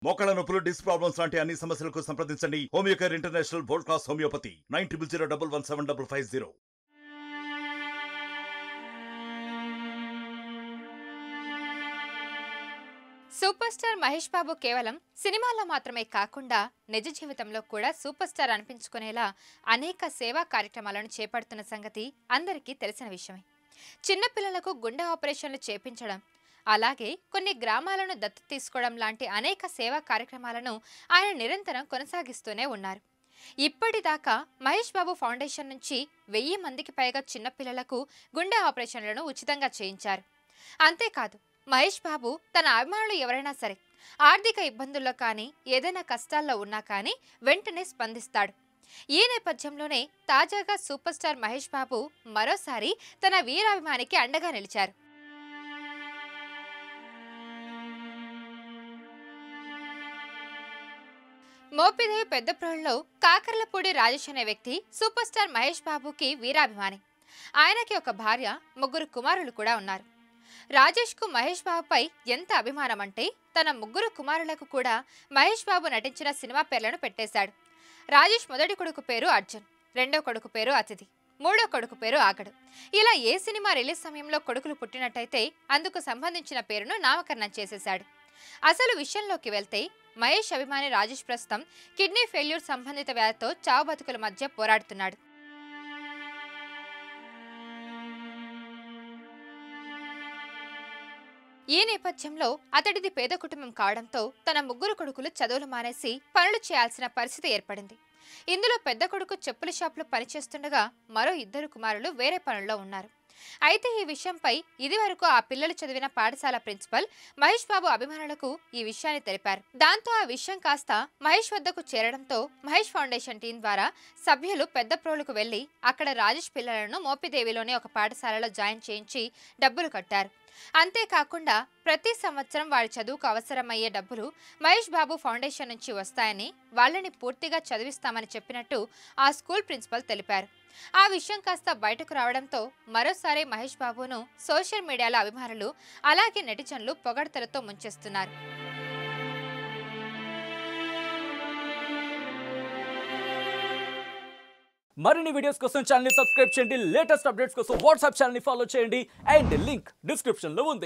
మోకాళ్ళ నొప్పులు, disc problems లాంటి అన్ని సమస్యలకు సంప్రదించండి Homeocare international world class homeopathy 9001175550. Super star Mahesh Babu కేవలం సినిమాల్లో మాత్రమే కాకుండా నిజ జీవితంలో కూడా సూపర్ స్టార్ అనిపించుకునేలా అనేక సేవా కార్యక్రమాలను చేపడుతున్న సంగతి అందరికీ తెలిసిన విషయమే. చిన్నపిల్లలకు గుండె ఆపరేషన్లు చేపించడం, అలాగే కొన్ని గ్రామాలను దత్తత తీసుకోవడం లాంటి అనేక సేవా కార్యక్రమాలను ఆయన నిరంతరం కొనసాగిస్తూనే ఉన్నారు. ఇప్పటిదాకా మహేష్ బాబు ఫౌండేషన్ నుంచి 1000 మందికి పైగా చిన్నపిల్లలకు గుండె ఆపరేషన్లను ఉచితంగా చేయించారు. అంతేకాదు, మహేష్ బాబు తన అభిమానులు ఎవరైనా సరే ఆర్థిక ఇబ్బందుల్లో కానీ ఏదైనా కష్టాల్లో ఉన్నా కానీ వెంటనే స్పందిస్తాడు. ఈ నేపథ్యంలోనే తాజాగా సూపర్ స్టార్ మహేష్ బాబు మరోసారి తన వీరాభిమానికి అండగా నిలిచారు. మోపిదేవి పెద్దప్రోలులో కాకర్లపూడి రాజేష్ అనే వ్యక్తి సూపర్ స్టార్ మహేష్ బాబుకి వీరాభిమాని. ఆయనకి ఒక భార్య, 3 కుమారులు కూడా ఉన్నారు. రాజేష్కు మహేష్ బాబుపై ఎంత అభిమానం అంటే తన 3 కుమారులకు కూడా మహేష్ బాబు నటించిన సినిమా పేర్లను పెట్టేశాడు. రాజేష్ మొదటి కొడుకు పేరు అర్జున్, రెండో కొడుకు పేరు అతిథి, మూడో కొడుకు పేరు ఆగడు. ఇలా ఏ సినిమా రిలీజ్ సమయంలో కొడుకులు పుట్టినట్టయితే అందుకు సంబంధించిన పేరును నామకరణం చేసేశాడు. అసలు విషయంలోకి వెళ్తే మహేష్ అభిమాని రాజేష్ ప్రస్తుతం కిడ్నీ ఫెయిల్యూర్ సంబంధిత వ్యాధితో చావు బతుకుల మధ్య పోరాడుతున్నాడు. ఈ నేపథ్యంలో అతడిది పేద కుటుంబం కావడంతో తన 3 కొడుకులు చదువులు మానేసి పనులు చేయాల్సిన పరిస్థితి ఏర్పడింది. ఇందులో పెద్ద కొడుకు చెప్పుల షాపులో పనిచేస్తుండగా మరో 2 కుమారులు వేరే పనుల్లో ఉన్నారు. అయితే ఈ విషయంపై ఇదివరకు ఆ పిల్లలు చదివిన పాఠశాల ప్రిన్సిపల్ మహేష్ బాబు అభిమానులకు ఈ విషయాన్ని తెలిపారు. దాంతో ఆ విషయం కాస్త మహేష్ వద్దకు చేరడంతో మహేష్ ఫౌండేషన్ టీం ద్వారా సభ్యులు పెద్దప్రోలుకు వెళ్లి అక్కడ రాజేష్ పిల్లలను మోపిదేవిలోని ఒక పాఠశాలలో జాయిన్ చేయించి డబ్బులు కట్టారు. అంతేకాకుండా ప్రతి సంవత్సరం వారి చదువుకు అవసరమయ్యే డబ్బులు మహేష్ బాబు ఫౌండేషన్ నుంచి వస్తాయని, వాళ్ళని పూర్తిగా చదివిస్తామని చెప్పినట్టు ఆ స్కూల్ ప్రిన్సిపల్ తెలిపారు. ఆ విషయం కాస్త బయటకు రావడంతో మరోసారి మహేష్ బాబును సోషల్ మీడియాలో అభిమానులు అలాగే నెటిజన్లు పొగడ్తలతో ముంచేస్తున్నారు. మరిన్ని వీడియోస్ కోసం ఛానల్ ని సబ్స్క్రైబ్ చేయండి. లేటెస్ట్ అప్డేట్స్ కోసం వాట్సాప్ ఛానల్ ని ఫాలో చేయండి. అండ్ లింక్ డిస్క్రిప్షన్ లో ఉంది.